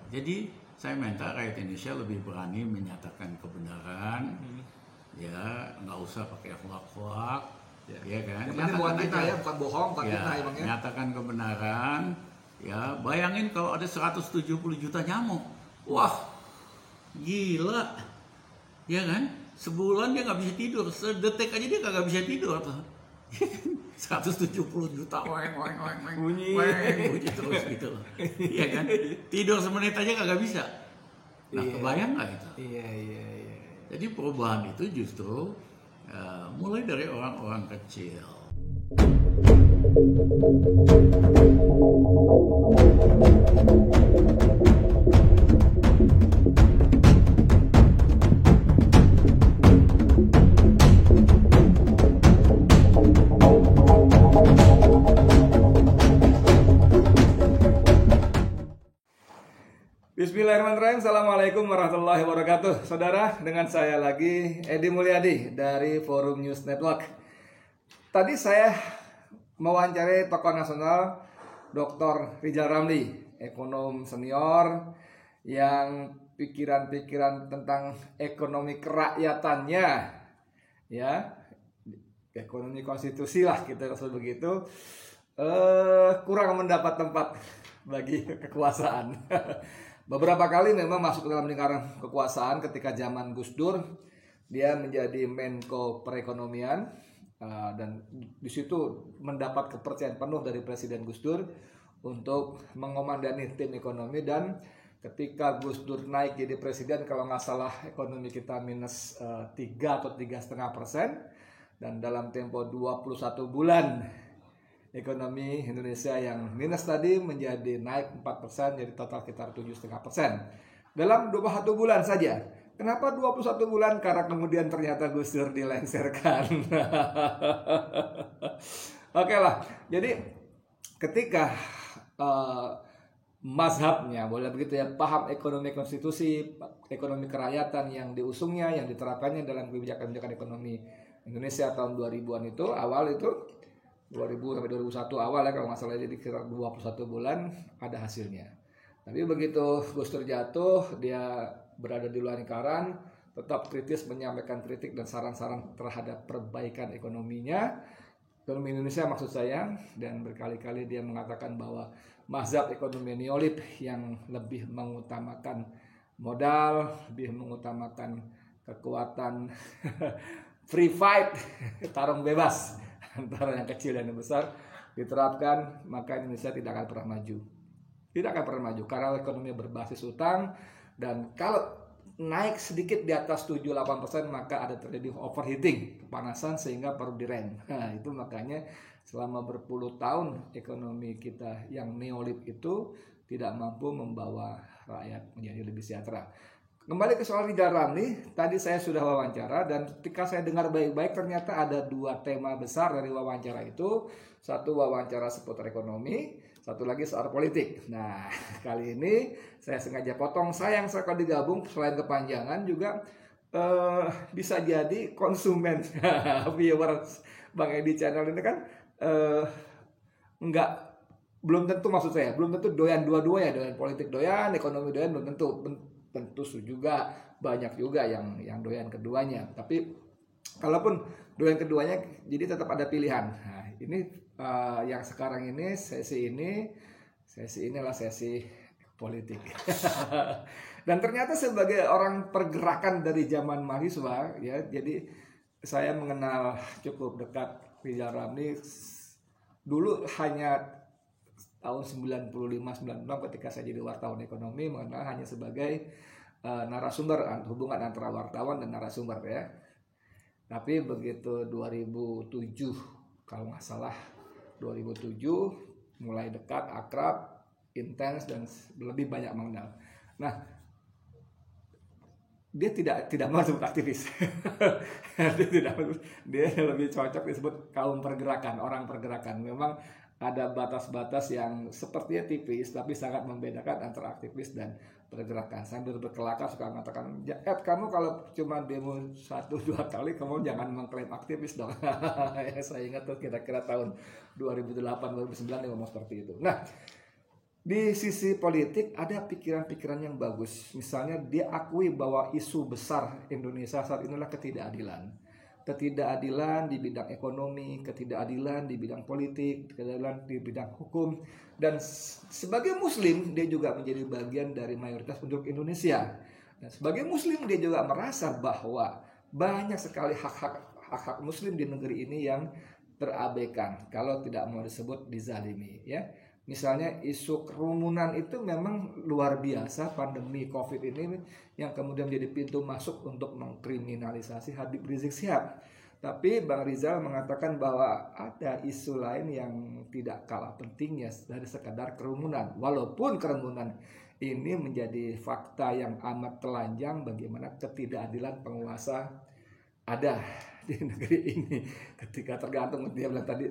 Jadi saya minta rakyat Indonesia lebih berani menyatakan kebenaran, ya nggak usah pakai hoak-hoak, ya kan? Yang penting bukan fitnah ya, bukan bohong, bukan fitnah ya, ya Bang ya. nyatakan kebenaran. Ya, bayangin kalau ada 170 juta nyamuk, wah, gila, ya kan? Sebulan dia nggak bisa tidur, sedetik aja dia nggak bisa tidur tuh. 170 juta Bunyi terus gitu loh. Iya kan? Tidur semenit aja kagak bisa. Nah, kebayang nggak itu? Iya. Jadi perubahan itu justru mulai dari orang-orang kecil. Bismillahirrahmanirrahim. Assalamualaikum warahmatullahi wabarakatuh. Saudara, dengan saya lagi Edi Mulyadi dari Forum News Network. Tadi saya mewawancarai tokoh nasional Dr. Rizal Ramli, ekonom senior yang pikiran-pikiran tentang ekonomi kerakyatannya, ya, ekonomi konstitusi lah kita sebut begitu, kurang mendapat tempat bagi kekuasaan. Beberapa kali memang masuk ke dalam lingkaran kekuasaan ketika zaman Gus Dur, dia menjadi Menko Perekonomian dan di situ mendapat kepercayaan penuh dari Presiden Gus Dur untuk mengomandani tim ekonomi, dan ketika Gus Dur naik jadi presiden, kalau nggak salah ekonomi kita minus 3 atau 3,5%, dan dalam tempo 21 bulan ekonomi Indonesia yang minus tadi menjadi naik 4%, jadi total sekitar 7,5% dalam 21 bulan saja. Kenapa 21 bulan? Karena kemudian ternyata Gus Dur dilengsarkan. Oke lah, jadi ketika mazhabnya, boleh begitu ya, paham ekonomi konstitusi, ekonomi kerakyatan yang diusungnya, yang diterapkannya dalam kebijakan-kebijakan ekonomi Indonesia tahun 2000-an itu, awal itu 2000 sampai 2001 awal ya kalau nggak salah, jadi sekitar 21 bulan ada hasilnya. Tapi begitu Gus Dur jatuh, dia berada di luar lingkaran, tetap kritis menyampaikan kritik dan saran-saran terhadap perbaikan ekonominya, ekonomi Indonesia maksud saya, dan berkali-kali dia mengatakan bahwa mazhab ekonomi neolib yang lebih mengutamakan modal, lebih mengutamakan kekuatan free fight, tarung bebas antara yang kecil dan yang besar diterapkan, maka Indonesia tidak akan pernah maju. Tidak akan pernah maju karena ekonomi berbasis utang, dan kalau naik sedikit di atas 7-8% maka ada terjadi overheating, kepanasan, sehingga perlu direm. Nah, itu makanya selama berpuluh tahun ekonomi kita yang neolib itu tidak mampu membawa rakyat menjadi lebih sejahtera. Kembali ke soal Rizal Ramli, tadi saya sudah wawancara, dan ketika saya dengar baik-baik ternyata ada dua tema besar dari wawancara itu. Satu wawancara seputar ekonomi, satu lagi soal politik. Nah, kali ini saya sengaja potong, sayang kalau digabung selain kepanjangan juga bisa jadi konsumen viewers Bang Edi channel ini kan belum tentu, maksud saya belum tentu doyan dua-dua ya, doyan politik doyan, ekonomi doyan, belum tentu juga banyak juga yang doyan keduanya. Tapi kalaupun doyan keduanya, jadi tetap ada pilihan. Nah, ini yang sekarang ini sesi inilah sesi politik. Dan ternyata sebagai orang pergerakan dari zaman mahasiswa ya, jadi saya mengenal cukup dekat Rizal Ramli dulu hanya tahun 95-96 ketika saya jadi wartawan ekonomi, mengenal hanya sebagai narasumber, hubungan antara wartawan dan narasumber ya. Tapi begitu 2007 kalau nggak salah, 2007 mulai dekat, akrab, intens, dan lebih banyak mengenal. Nah, dia tidak mau disebut aktivis. Dia lebih cocok disebut kaum pergerakan, orang pergerakan. Memang ada batas-batas yang sepertinya tipis, tapi sangat membedakan antara aktivis dan pergerakan. Sambil berkelakar suka mengatakan, kamu kalau cuma demo 1-2 kali, kamu jangan mengklaim aktivis dong. Saya ingat tuh kira-kira tahun 2008-2009 dia ngomong seperti itu. Nah, Di sisi politik ada pikiran-pikiran yang bagus. Misalnya dia akui bahwa isu besar Indonesia saat inilah ketidakadilan. Ketidakadilan di bidang ekonomi, ketidakadilan di bidang politik, ketidakadilan di bidang hukum. Dan sebagai muslim dia juga menjadi bagian dari mayoritas penduduk Indonesia. Dan sebagai muslim dia juga merasa bahwa banyak sekali hak-hak muslim di negeri ini yang terabaikan kalau tidak mau disebut dizalimi, ya. Misalnya isu kerumunan itu memang luar biasa, pandemi COVID ini yang kemudian menjadi pintu masuk untuk mengkriminalisasi Habib Rizik Syihab. Tapi Bang Rizal mengatakan bahwa ada isu lain yang tidak kalah pentingnya dari sekadar kerumunan. Walaupun kerumunan ini menjadi fakta yang amat telanjang bagaimana ketidakadilan penguasa ada di negeri ini. Ketika tergantung, dia bilang tadi,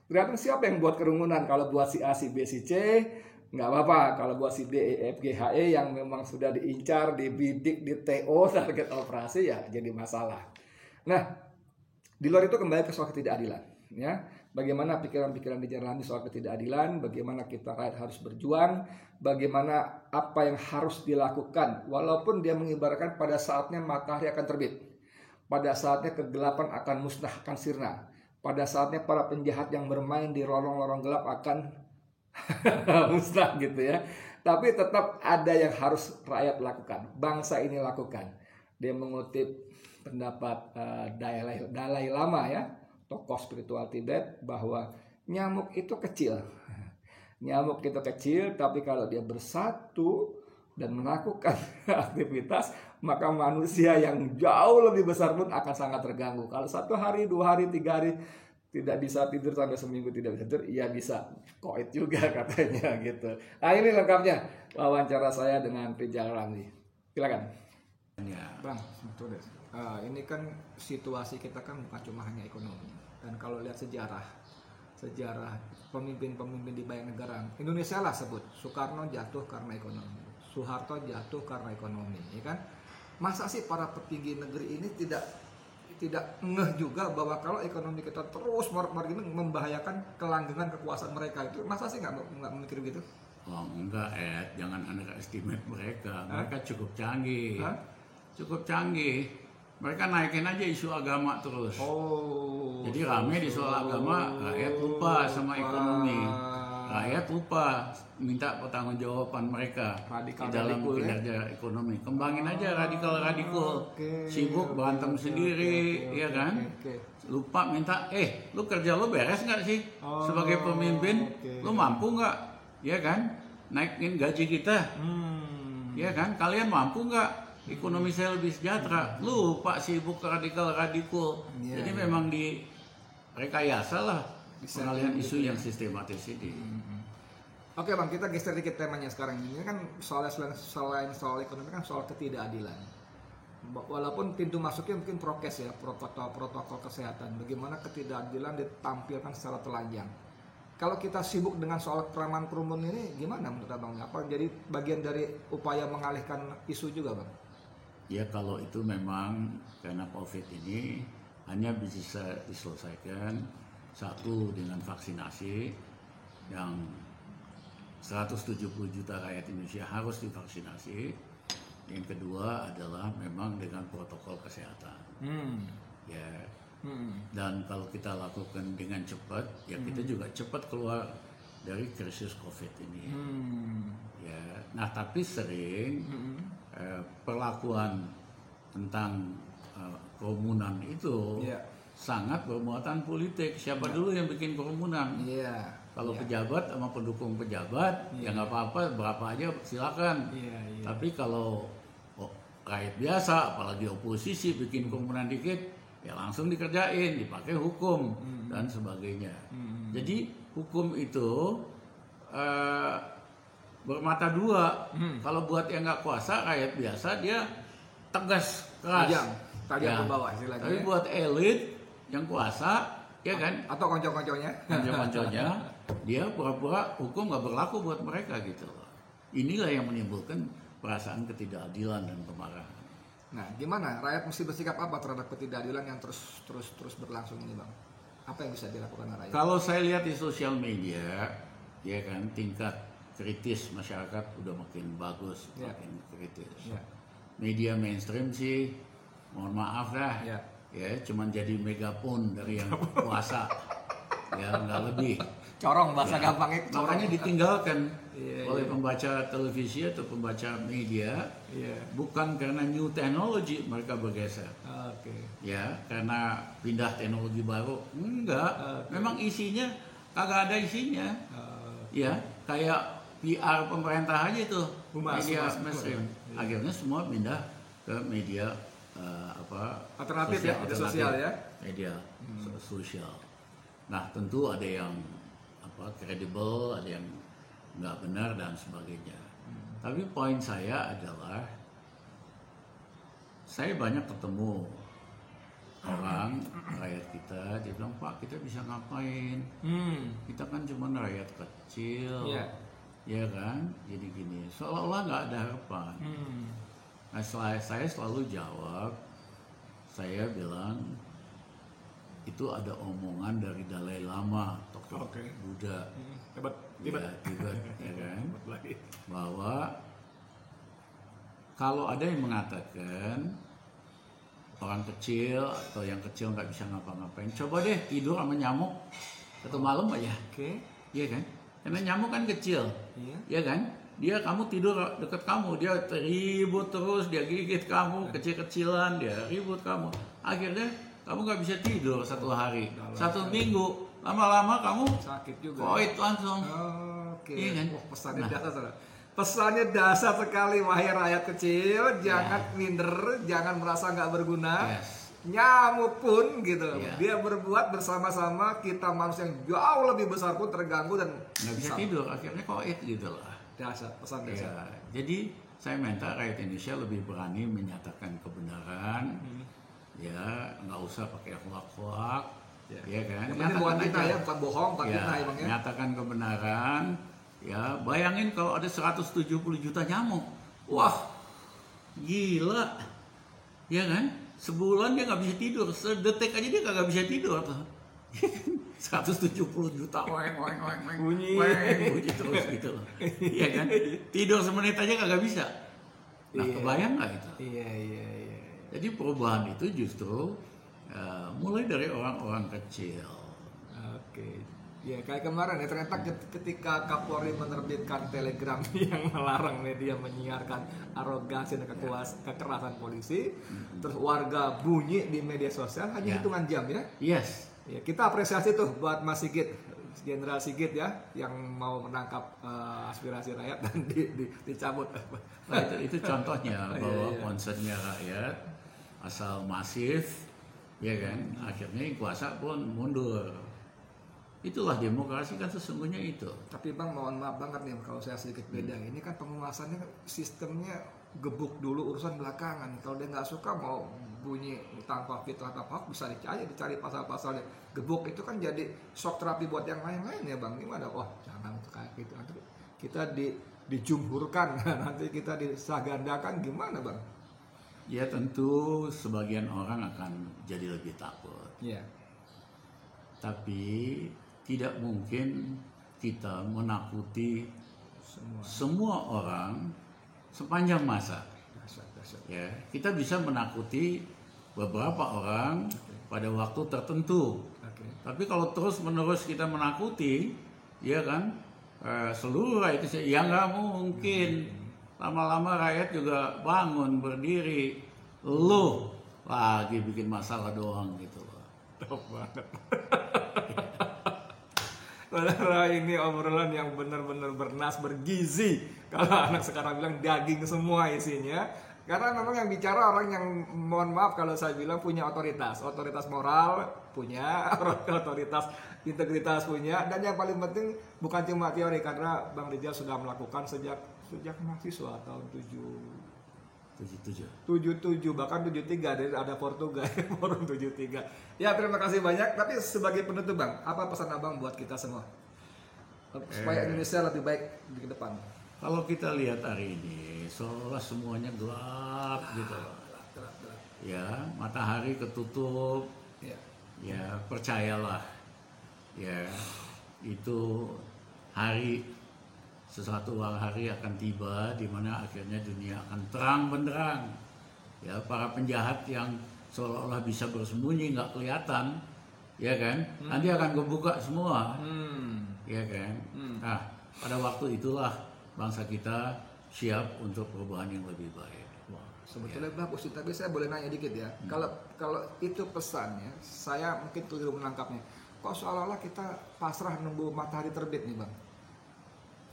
tergantung siapa yang buat kerumunan. Kalau buat si A, si B, si C, nggak apa-apa. Kalau buat si D, E, F, G, H, E yang memang sudah diincar, dibidik, di TO, target operasi, ya jadi masalah. Nah, di luar itu kembali ke soal ketidakadilan, ya. Bagaimana pikiran-pikiran dijalani soal ketidakadilan, bagaimana kita rakyat harus berjuang, bagaimana apa yang harus dilakukan. Walaupun dia mengibaratkan pada saatnya matahari akan terbit, pada saatnya kegelapan akan musnah, akan sirna. Pada saatnya para penjahat yang bermain di lorong-lorong gelap akan musnah gitu ya. Tapi tetap ada yang harus rakyat lakukan, bangsa ini lakukan. Dia mengutip pendapat Dalai Lama, ya, tokoh spiritual Tibet, bahwa nyamuk itu kecil. Nyamuk itu kecil, tapi kalau dia bersatu dan melakukan aktivitas, maka manusia yang jauh lebih besar pun akan sangat terganggu. Kalau 1 hari, 2 hari, 3 hari tidak bisa tidur, sampai seminggu tidak bisa tidur, ya bisa koit juga katanya gitu. Nah, ini lengkapnya wawancara saya dengan Rizal Ramli. Silakan. Ya. Bang, sebetulnya ini kan situasi kita kan bukan cuma hanya ekonomi. Dan kalau lihat sejarah pemimpin-pemimpin di banyak negara, Indonesia lah sebut, Soekarno jatuh karena ekonomi, Soeharto jatuh karena ekonomi, ya kan? Masa sih para petinggi negeri ini tidak ngeh juga bahwa kalau ekonomi kita terus begini membahayakan kelanggengan kekuasaan mereka itu? Masa sih nggak memikir gitu? Oh enggak, Ed, jangan underestimate mereka. Mereka cukup canggih. Cukup canggih. Mereka naikin aja isu agama terus. Oh. Jadi rame di soal agama, rakyat lupa sama ekonomi. Rakyat lupa minta pertanggungjawaban mereka di dalam kinerja ekonomi. Kembangin aja radikal. Sibuk berantem sendiri, ya kan? Lupa minta, lu kerja lu beres nggak sih? Sebagai pemimpin, lu mampu nggak? Ya kan? Naikin gaji kita. Ya kan? Kalian mampu nggak? Ekonomi saya lebih sejahtera. Lupa sibuk radikal. Jadi memang di rekayasa lah pengalihan isu yang sistematis ini. Oke Bang, kita geser dikit temanya sekarang. Ini kan selain soal ekonomi kan soal ketidakadilan. Walaupun pintu masuknya mungkin prokes, ya, protokol kesehatan. Bagaimana ketidakadilan ditampilkan secara telanjang. Kalau kita sibuk dengan soal kerumunan ini, gimana menurut Abang? Apa jadi bagian dari upaya mengalihkan isu juga, Bang? Ya kalau itu memang karena COVID ini hanya bisa diselesaikan, satu dengan vaksinasi yang 170 juta rakyat Indonesia harus divaksinasi. Yang kedua adalah memang dengan protokol kesehatan. Ya. Dan kalau kita lakukan dengan cepat, ya kita juga cepat keluar dari krisis COVID ini. Ya. Nah tapi sering perlakuan tentang kerumunan itu sangat bermuatan politik. Siapa dulu yang bikin kerumunan? Kalau pejabat sama pendukung pejabat, ya nggak apa-apa, berapa aja silakan. Tapi kalau rakyat biasa, apalagi oposisi bikin kerumunan dikit, ya langsung dikerjain, dipakai hukum dan sebagainya. Jadi hukum itu bermata dua. Kalau buat yang nggak kuasa, rakyat biasa dia tegas, keras, tajam ke bawah istilahnya. Tapi buat elit yang kuasa, ya kan? Atau konco-konconya, dia pura-pura hukum nggak berlaku buat mereka gitu. Inilah yang menimbulkan perasaan ketidakadilan dan kemarahan. Nah, gimana rakyat mesti bersikap apa terhadap ketidakadilan yang terus berlangsung ini, Bang? Apa yang bisa dilakukan rakyat? Kalau saya lihat di sosial media, ya kan, tingkat kritis, masyarakat udah makin bagus, makin kritis. Media mainstream sih, mohon maaf dah, ya cuman jadi megapun dari yang kuasa, ya nggak lebih. Corong bahasa gampangnya. Makanya ditinggalkan oleh pembaca televisi atau pembaca media, bukan karena new technology mereka bergeser. Ya, karena pindah teknologi baru, enggak. Memang isinya kagak ada isinya. Ya, kayak PR pemerintah aja itu, media mainstream. Akhirnya semua pindah ke media alternatif ya, media sosial ya. Media sosial. Nah, tentu ada yang kredibel, ada yang nggak benar dan sebagainya. Tapi poin saya adalah saya banyak ketemu orang rakyat kita, dia bilang, Pak, kita bisa ngapain? Kita kan cuma rakyat kecil, ya kan? Jadi gini, seolah-olah nggak ada harapan. Nah, saya selalu jawab, saya bilang itu ada omongan dari Dalai Lama, tokoh Buddha, Tibet, ya kan? Bahwa kalau ada yang mengatakan orang kecil atau yang kecil nggak bisa ngapa-ngapain, coba deh tidur sama nyamuk satu malam aja, iya kan? Karena nyamuk kan kecil, ya kan? Kamu tidur dekat kamu, dia ribut terus, dia gigit kamu, kecil-kecilan, dia ribut kamu, akhirnya kamu nggak bisa tidur satu hari, satu minggu, lama-lama kamu sakit juga, koit langsung. Iya kan? Pesannya dasar. Pesannya dasar sekali, wahai rakyat kecil, jangan minder, jangan merasa nggak berguna. Nyamuk pun gitu, dia berbuat bersama-sama, kita manusia yang jauh lebih besar pun terganggu dan nggak bisa tidur, akhirnya koit gitu lah. Dasar, pesan dasar. Jadi saya minta rakyat Indonesia lebih berani menyatakan kebenaran, ya nggak usah pakai hoak-hoak, ya kan? Yang penting bukan kita ya, bukan bohong, bukan kita emang ya. Nyatakan kebenaran. Ya, bayangin kalau ada 170 juta nyamuk. Wah, gila. Ya kan? Sebulan dia nggak bisa tidur. Sedetik aja dia nggak bisa tidur tuh. 170 juta bunyi terus gitu loh. Iya kan? Tidur semenit aja nggak bisa. Nah, kebayang nggak itu? Iya. Jadi perubahan itu justru mulai dari orang-orang kecil. Ya kayak kemarin ya, ternyata ketika Kapolri menerbitkan telegram yang melarang media menyiarkan arogansi dan kekerasan polisi, terus warga bunyi di media sosial hanya hitungan jam ya. Ya, kita apresiasi tuh buat Mas Sigit, Jenderal Sigit ya, yang mau menangkap aspirasi rakyat dan dicabut. Nah, itu contohnya bahwa concernnya rakyat asal masif, ya kan, akhirnya kuasa pun mundur. Itulah demokrasi kan sesungguhnya itu. Tapi Bang, mohon maaf banget nih kalau saya sedikit beda. Ini kan penguasannya sistemnya gebuk dulu, urusan belakangan. Kalau dia nggak suka mau bunyi tanpa fitnah tanpa hoax, bisa dicari pasal-pasalnya. Gebuk itu kan jadi shock terapi buat yang lain-lain ya Bang. Gimana? Oh jangan kayak gitu. Nanti kita dijumhurkan, nanti kita disagandakan, gimana Bang? Ya tentu sebagian orang akan jadi lebih takut. Tapi tidak mungkin kita menakuti semua orang sepanjang masa. Ya, kita bisa menakuti beberapa orang pada waktu tertentu. Tapi kalau terus-menerus kita menakuti, ya kan, seluruh rakyat ya nggak mungkin. Lama-lama rakyat juga bangun berdiri. Lu lagi bikin masalah doang gitu loh. Top banget. Padahal ini obrolan yang benar-benar bernas, bergizi. Kalau anak sekarang bilang daging semua isinya. Karena memang yang bicara orang yang, mohon maaf kalau saya bilang, punya otoritas moral punya, otoritas integritas punya, dan yang paling penting bukan cuma teori, karena Bang Rijal sudah melakukan sejak mahasiswa tahun 77 bahkan 73, dari ada Portugal forum 73. Ya terima kasih banyak. Tapi sebagai penutup Bang, apa pesan Abang buat kita semua supaya Indonesia lebih baik di depan? Kalau kita lihat hari ini seolah semuanya gelap gitu loh. Ya, matahari ketutup. Ya, percayalah. Ya, itu hari sesuatu hari akan tiba di mana akhirnya dunia akan terang benderang. Ya, para penjahat yang seolah-olah bisa bersembunyi nggak kelihatan, ya kan? Nanti akan kebuka semua, ya kan? Nah, pada waktu itulah bangsa kita siap untuk perubahan yang lebih baik. Sebetulnya bagus, tapi saya boleh nanya dikit ya. Kalau itu pesannya, saya mungkin keliru menangkapnya. Kok seolah-olah kita pasrah nunggu matahari terbit nih, Bang?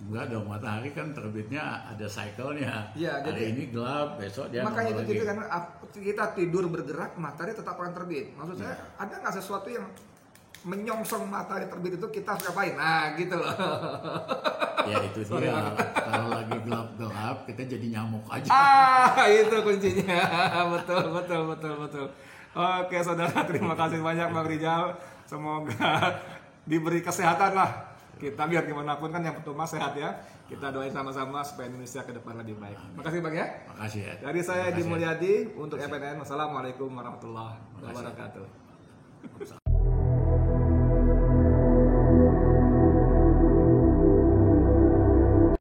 Enggak dong, matahari kan terbitnya ada cycle-nya. Ya, hari jadi, ini gelap, besok dia makanya nongol itu lagi. kan kita tidur bergerak, matahari tetap akan terbit. Maksud saya, ada nggak sesuatu yang menyongsong matahari terbit itu kita harus ngapain? Nah, gitu loh. Ya itu dia. Kalau lagi gelap-gelap, kita jadi nyamuk aja. Itu kuncinya. Betul. Oke, saudara, terima kasih banyak Bang Rijal. Semoga diberi kesehatan lah. Kita biar gimana pun kan yang pertama sehat ya. Kita doain sama-sama supaya Indonesia ke depan lebih baik. Makasih Bang ya. Makasih ya. Dari saya Edi Mulyadi untuk FNN. Wassalamualaikum warahmatullahi wabarakatuh.